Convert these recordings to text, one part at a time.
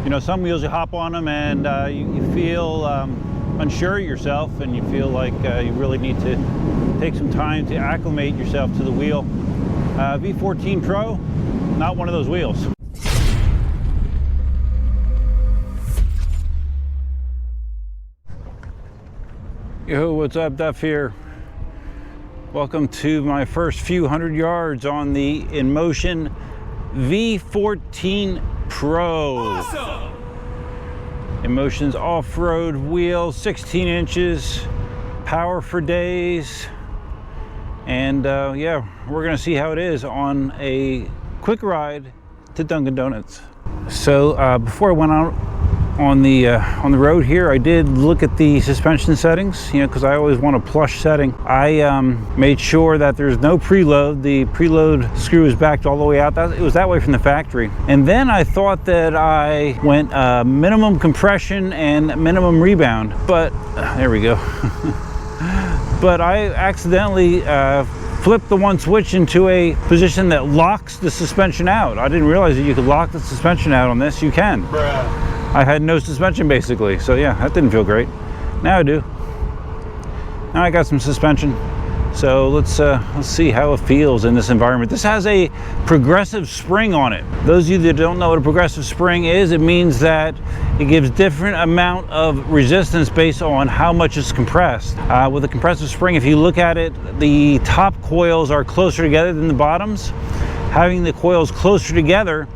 You know, some wheels you hop on them and you feel unsure of yourself, and you feel like you really need to take some time to acclimate yourself to the wheel. V14 Pro, not one of those wheels. Yo, what's up, Duff here. Welcome to my first few hundred yards on the Inmotion V14 Pro. Awesome! Inmotion's off-road wheel, 16 inches, power for days. And yeah, we're gonna see how it is on a quick ride to Dunkin' Donuts. So before I went out on the road here, I did look at the suspension settings, you know, because I always want a plush setting. I made sure that there's no preload. The preload screw is backed all the way out. It was that way from the factory. And then I thought that I went minimum compression and minimum rebound, but there we go. But I accidentally flipped the one switch into a position that locks the suspension out. I didn't realize that you could lock the suspension out on this. You can. Bruh. I had no suspension basically, so yeah, that didn't feel great. Now I do. Now I got some suspension. So let's see how it feels in this environment. This has a progressive spring on it. Those of you that don't know what a progressive spring is, it means that it gives different amount of resistance based on how much is compressed. With a compressive spring, if you look at it, the top coils are closer together than the bottoms. Having the coils closer together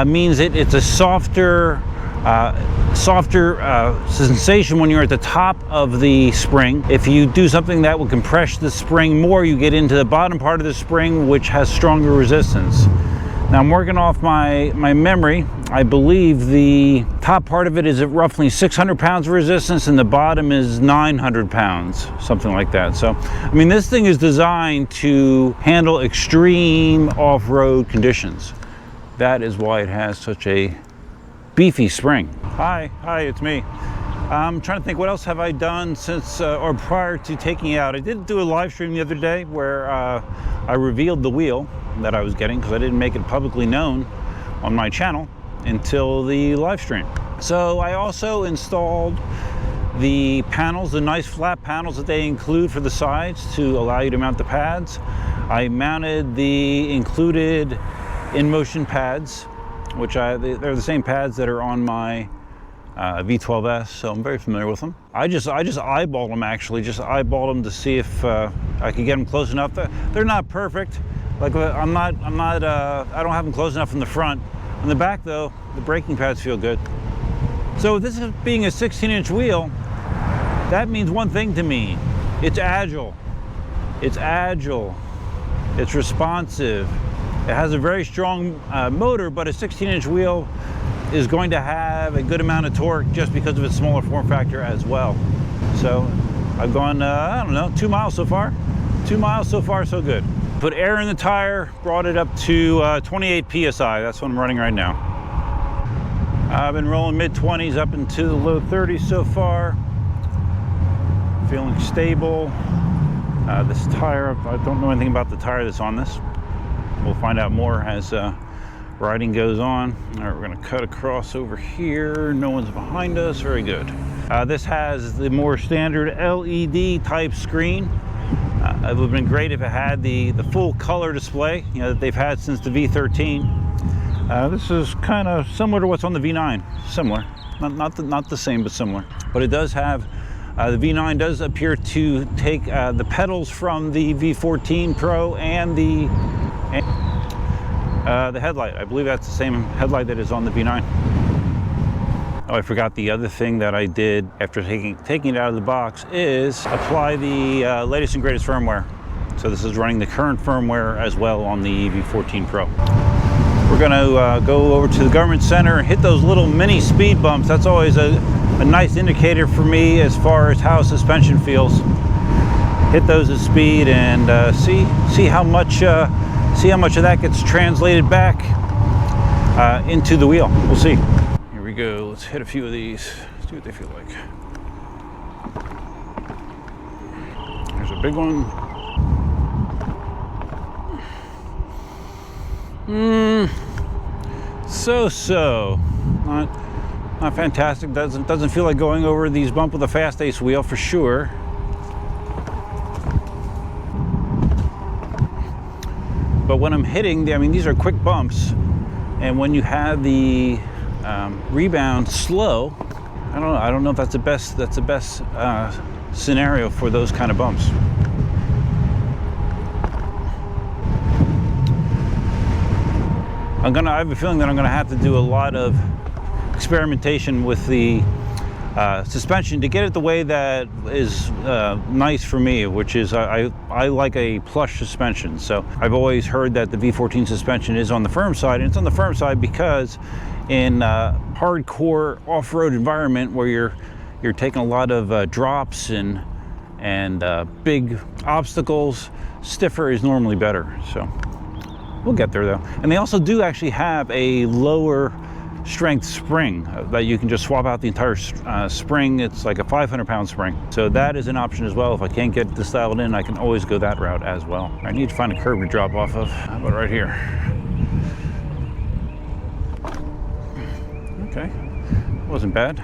means it's a softer sensation when you're at the top of the spring. If you do something that will compress the spring more, you get into the bottom part of the spring, which has stronger resistance. Now I'm working off my memory. I believe the top part of it is at roughly 600 pounds of resistance and the bottom is 900 pounds, something like that. So, I mean, this thing is designed to handle extreme off-road conditions. That is why it has such a beefy spring. Hi, it's me. I'm trying to think, what else have I done since or prior to taking it out? I did do a live stream the other day where I revealed the wheel that I was getting, because I didn't make it publicly known on my channel until the live stream. So I also installed the panels, the nice flat panels that they include for the sides to allow you to mount the pads. I mounted the included Inmotion pads, which they're the same pads that are on my V12S, so I'm very familiar with them. I just eyeballed them, actually, just eyeballed them to see if I could get them close enough. They're not perfect. Like I don't have them close enough from the front. On the back though, the braking pads feel good. So this is being a 16-inch wheel, that means one thing to me. It's agile. It's agile. It's responsive. It has a very strong motor, but a 16-inch wheel is going to have a good amount of torque just because of its smaller form factor as well. So I've gone, I don't know, 2 miles so far. 2 miles so far, so good. Put air in the tire, brought it up to 28 PSI. That's what I'm running right now. I've been rolling mid-20s up into the low 30s so far. Feeling stable. This tire, I don't know anything about the tire that's on this. We'll find out more as riding goes on. All right, we're gonna cut across over here. No one's behind us, very good. This has the more standard LED type screen. It would have been great if it had the full color display, you know, that they've had since the V13. This is kind of similar to what's on the V9, similar. Not the same, but similar. But it does have, the V9 does appear to take the pedals from the V14 Pro and the headlight. I believe that's the same headlight that is on the V9. Oh, I forgot the other thing that I did after taking it out of the box is apply the latest and greatest firmware. So this is running the current firmware as well on the V14 Pro. We're gonna go over to the government center and hit those little mini speed bumps. That's always a nice indicator for me as far as how suspension feels. Hit those at speed and see how much of that gets translated back into the wheel. We'll see. Here we go. Let's hit a few of these. See what they feel like. There's a big one. So. Not fantastic. Doesn't feel like going over these bumps with a fast ace wheel for sure. But when I'm hitting, I mean, these are quick bumps, and when you have the rebound slow, I don't know if that's the best scenario for those kind of bumps. I have a feeling that I'm gonna have to do a lot of experimentation with the suspension to get it the way that is nice for me, which is I like a plush suspension. So I've always heard that the V14 suspension is on the firm side, and it's on the firm side because in hardcore off-road environment where you're taking a lot of drops and big obstacles, stiffer is normally better. So we'll get there though. And they also do actually have a lower strength spring that you can just swap out the entire spring. It's like a 500-pound spring. So that is an option as well. If I can't get this dialed in, I can always go that route as well. I need to find a curb to drop off of. How about right here? Okay, wasn't bad.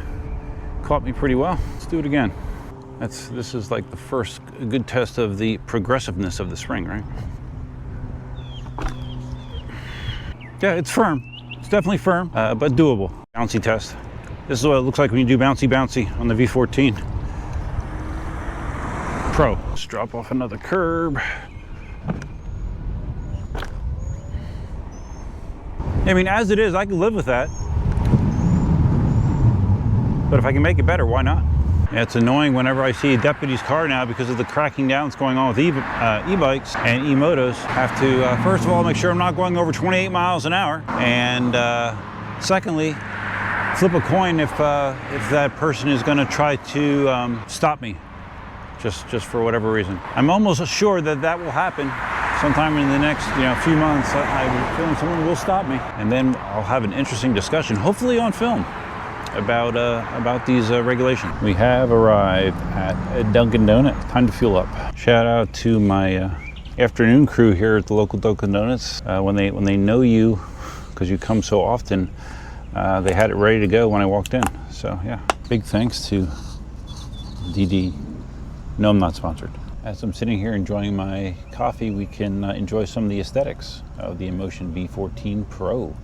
Caught me pretty well. Let's do it again. This is like the first good test of the progressiveness of the spring, right? Yeah, it's firm. It's definitely firm, but doable. Bouncy test. This is what it looks like when you do bouncy on the V14 Pro. Let's drop off another curb. I mean, as it is, I can live with that. But if I can make it better, why not? Yeah, it's annoying whenever I see a deputy's car now because of the cracking down that's going on with e-bikes and e-motos. Have to, first of all, make sure I'm not going over 28 miles an hour. And secondly, flip a coin if that person is gonna try to stop me, just for whatever reason. I'm almost sure that will happen sometime in the next few months. I'm feeling someone will stop me. And then I'll have an interesting discussion, hopefully on film, about these regulations. We have arrived at Dunkin' Donuts. Time to fuel up. Shout out to my afternoon crew here at the local Dunkin' Donuts. When they know you, because you come so often, they had it ready to go when I walked in. So yeah, big thanks to DD. No, I'm not sponsored. As I'm sitting here enjoying my coffee, we can enjoy some of the aesthetics of the Inmotion V14 Pro.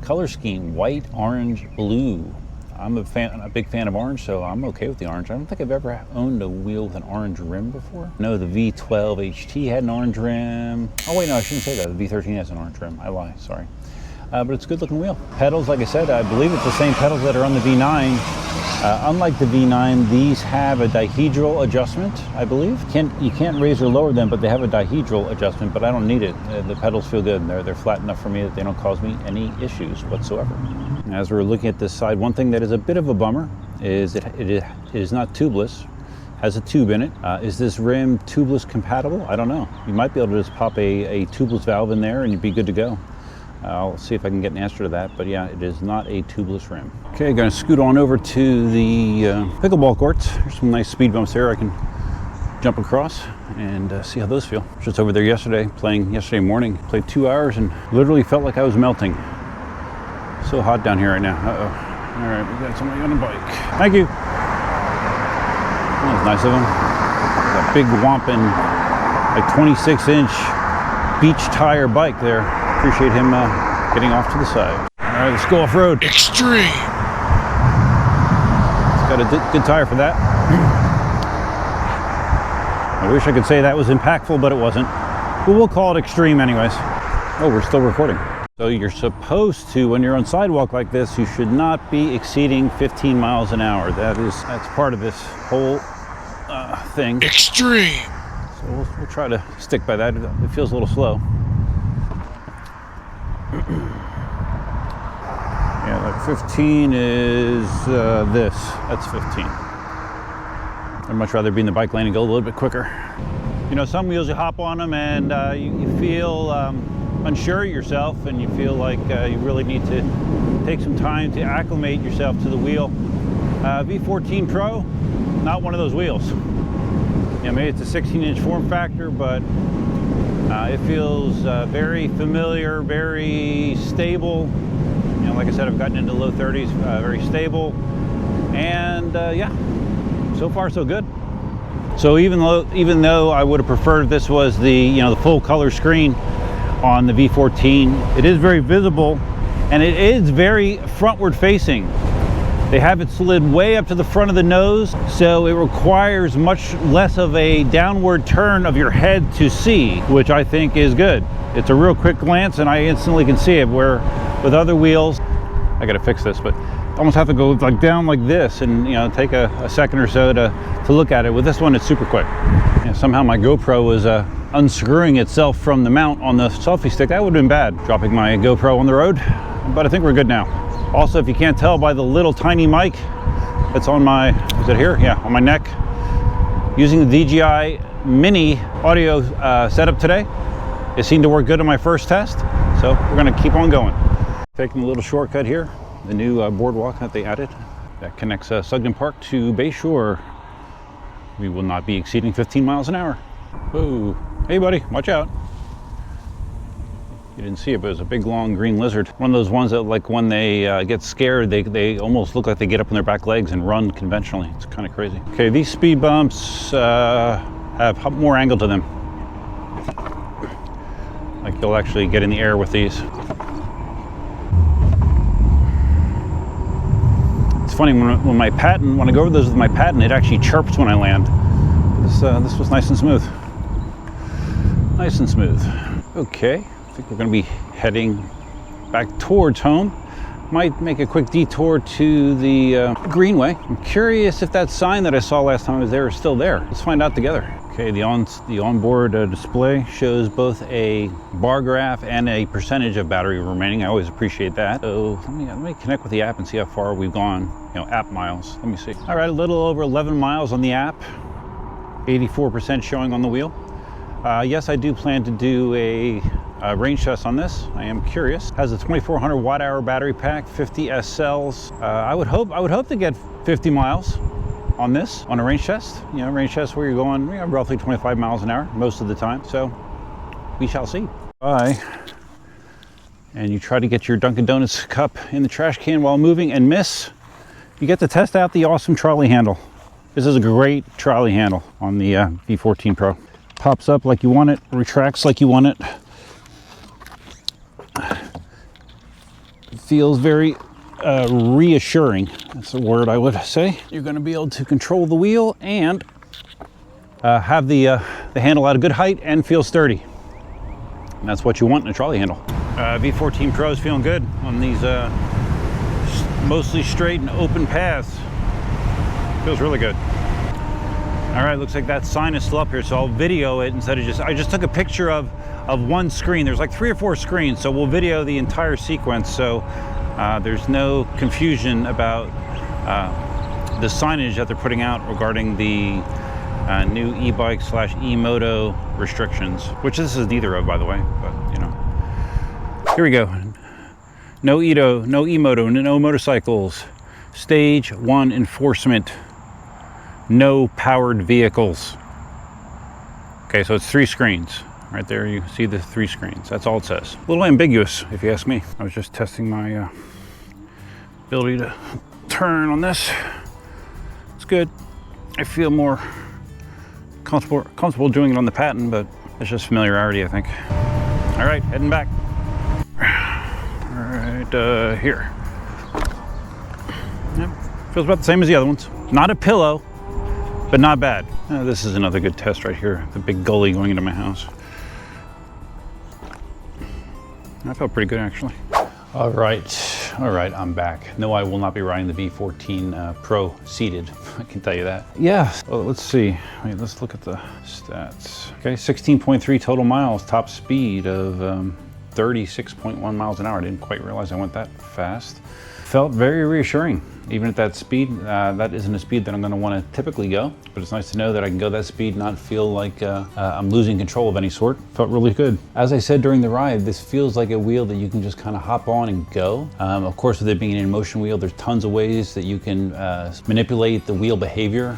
Color scheme, white, orange, blue. I'm a big fan of orange, so I'm okay with the orange. I don't think I've ever owned a wheel with an orange rim before. No, the V12 HT had an orange rim. Oh wait, no, I shouldn't say that. The V13 has an orange rim. I lie, sorry. But it's a good looking wheel. Pedals, like I said, I believe it's the same pedals that are on the V9. Unlike the V9, these have a dihedral adjustment, I believe. You can't raise or lower them, but they have a dihedral adjustment, but I don't need it. The pedals feel good, and they're flat enough for me that they don't cause me any issues whatsoever. As we're looking at this side, one thing that is a bit of a bummer is it is not tubeless, has a tube in it. Is this rim tubeless compatible? I don't know. You might be able to just pop a tubeless valve in there and you'd be good to go. I'll see if I can get an answer to that, but yeah, it is not a tubeless rim. Okay, gonna scoot on over to the pickleball courts. There's some nice speed bumps there I can jump across and see how those feel. Just over there playing yesterday morning. Played 2 hours and literally felt like I was melting. So hot down here right now. Uh-oh. All right, we got somebody on a bike. Thank you. That was nice of him. That big whomping, like 26-inch beach tire bike there. Appreciate him getting off to the side. All right, let's go off-road. Extreme. It's got a good tire for that. I wish I could say that was impactful, but it wasn't. But we'll call it extreme anyways. Oh, we're still recording. So you're supposed to, when you're on sidewalk like this, you should not be exceeding 15 miles an hour. That's part of this whole thing. Extreme. So we'll try to stick by that. It feels a little slow. Yeah, like 15 is this. That's 15. I'd much rather be in the bike lane and go a little bit quicker. You know, some wheels you hop on them and you feel unsure of yourself, and you feel like you really need to take some time to acclimate yourself to the wheel. V14 Pro, not one of those wheels. Yeah, maybe it's a 16-inch form factor, but it feels very familiar, very stable. You know, like I said, I've gotten into low 30s, very stable, and yeah, so far so good. So even though I would have preferred this was the the full color screen on the V14, it is very visible, and it is very frontward facing. They have it slid way up to the front of the nose, so it requires much less of a downward turn of your head to see, which I think is good. It's a real quick glance and I instantly can see it, where with other wheels, I gotta fix this, but I almost have to go like down like this and take a second or so to look at it. With this one, it's super quick. Somehow my GoPro was unscrewing itself from the mount on the selfie stick. That would have been bad, dropping my GoPro on the road, but I think we're good now. Also, if you can't tell by the little tiny mic that's on my, is it here? Yeah, on my neck. Using the DJI Mini audio setup today. It seemed to work good on my first test, so we're gonna keep on going. Taking a little shortcut here, the new boardwalk that they added that connects Sugden Park to Bayshore. We will not be exceeding 15 miles an hour. Whoa, hey buddy, watch out. You didn't see it, but it was a big long green lizard. One of those ones that, like, when they get scared, they almost look like they get up on their back legs and run conventionally. It's kind of crazy. Okay, these speed bumps have more angle to them. Like you'll actually get in the air with these. It's funny, when I go over those with my patent, it actually chirps when I land. This was nice and smooth. Nice and smooth. Okay. I think we're going to be heading back towards home. Might make a quick detour to the Greenway. I'm curious if that sign that I saw last time I was there is still there. Let's find out together. Okay, the onboard display shows both a bar graph and a percentage of battery remaining. I always appreciate that. So let me connect with the app and see how far we've gone. App miles. Let me see. All right, a little over 11 miles on the app. 84% showing on the wheel. Yes, I do plan to do a range test on this. I am curious. Has a 2400 watt hour battery pack, 50 S cells. I would hope to get 50 miles on this on a range test. Range test where you're going roughly 25 miles an hour most of the time. So we shall see. Bye. And you try to get your Dunkin' Donuts cup in the trash can while moving and miss. You get to test out the awesome trolley handle. This is a great trolley handle on the V14 Pro. Pops up like you want it, retracts like you want it. Feels very reassuring. That's the word I would say. You're going to be able to control the wheel and have the handle at a good height and feel sturdy. And that's what you want in a trolley handle. V14 Pro is feeling good on these mostly straight and open paths. Feels really good. All right, looks like that sign is still up here, so I'll video it instead of I just took a picture of one screen. There's like 3 or 4 screens, so we'll video the entire sequence, so there's no confusion about the signage that they're putting out regarding the new e-bike / e-moto restrictions, which this is neither of, by the way, but Here we go. No e-moto, no motorcycles. Stage 1 enforcement. No powered vehicles. Okay, so it's 3 screens. Right there, you see the 3 screens. That's all it says. A little ambiguous, if you ask me. I was just testing my ability to turn on this. It's good. I feel more comfortable doing it on the patent, but it's just familiarity, I think. All right, heading back. All right, here. Yep, feels about the same as the other ones. Not a pillow, but not bad. This is another good test right here. The big gully going into my house. I felt pretty good, actually. All right, I'm back. No, I will not be riding the V14 Pro seated, I can tell you that. Yeah, well, let's see. Wait, let's look at the stats. Okay, 16.3 total miles, top speed of 36.1 miles an hour. I didn't quite realize I went that fast. Felt very reassuring. Even at that speed, that isn't a speed that I'm going to want to typically go, but it's nice to know that I can go that speed, not feel like I'm losing control of any sort. Felt really good. As I said during the ride, this feels like a wheel that you can just kind of hop on and go. Of course, with it being an Inmotion wheel, there's tons of ways that you can manipulate the wheel behavior.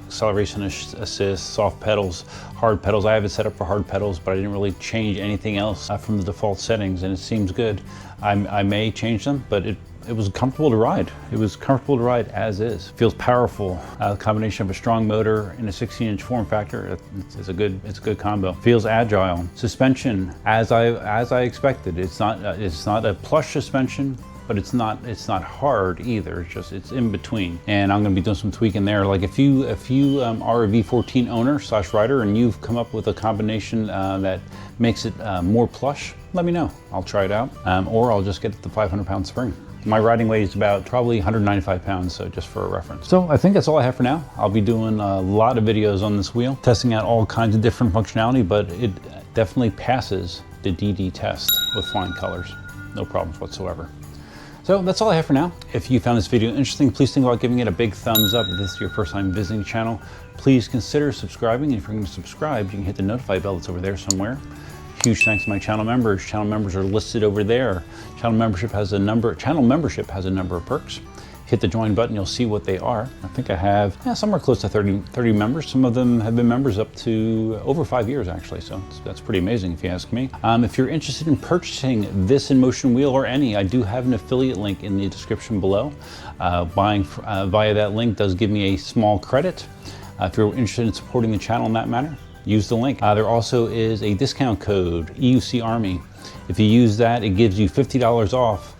Acceleration assist, soft pedals, hard pedals. I have it set up for hard pedals, but I didn't really change anything else from the default settings and it seems good. I may change them, but it was comfortable to ride. It was comfortable to ride as is. Feels powerful. A combination of a strong motor and a 16-inch form factor. It's a good combo. Feels agile. Suspension, as I expected. It's not a plush suspension, but it's not hard either. It's in between. And I'm gonna be doing some tweaking there. Like if you are a V14 owner / rider and you've come up with a combination that makes it more plush, let me know. I'll try it out, or I'll just get the 500-pound spring. My riding weight is about probably 195 pounds, so just for a reference. So I think that's all I have for now. I'll be doing a lot of videos on this wheel, testing out all kinds of different functionality, but it definitely passes the DD test with flying colors. No problems whatsoever. So that's all I have for now. If you found this video interesting, please think about giving it a big thumbs up. If this is your first time visiting the channel, please consider subscribing. And if you're going to subscribe, you can hit the notify bell that's over there somewhere. Huge thanks to my channel members. Channel members are listed over there. Channel membership has a number of perks. Hit the join button, you'll see what they are. I think I have somewhere close to 30 members. Some of them have been members up to over 5 years actually, so that's pretty amazing if you ask me. If you're interested in purchasing this Inmotion wheel or any, I do have an affiliate link in the description below. Buying via that link does give me a small credit. If you're interested in supporting the channel in that manner, use the link. There also is a discount code, EUC Army. If you use that, it gives you $50 off,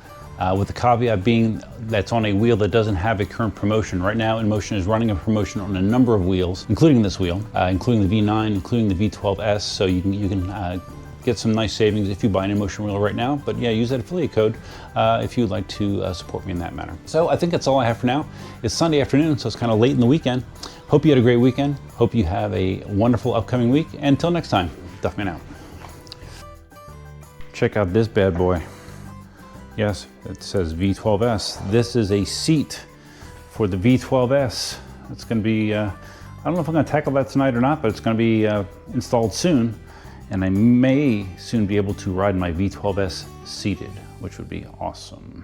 with the caveat being that's on a wheel that doesn't have a current promotion. Right now, Inmotion is running a promotion on a number of wheels, including this wheel, including the V9, including the V12S, so you can get some nice savings if you buy an Inmotion wheel right now. But yeah, use that affiliate code if you'd like to support me in that manner. So I think that's all I have for now. It's Sunday afternoon, so it's kind of late in the weekend. Hope you had a great weekend. Hope you have a wonderful upcoming week. And until next time, Duffman out. Check out this bad boy. Yes, it says V12S. This is a seat for the V12S. It's going to be, I don't know if I'm going to tackle that tonight or not, but it's going to be installed soon. And I may soon be able to ride my V12S seated, which would be awesome.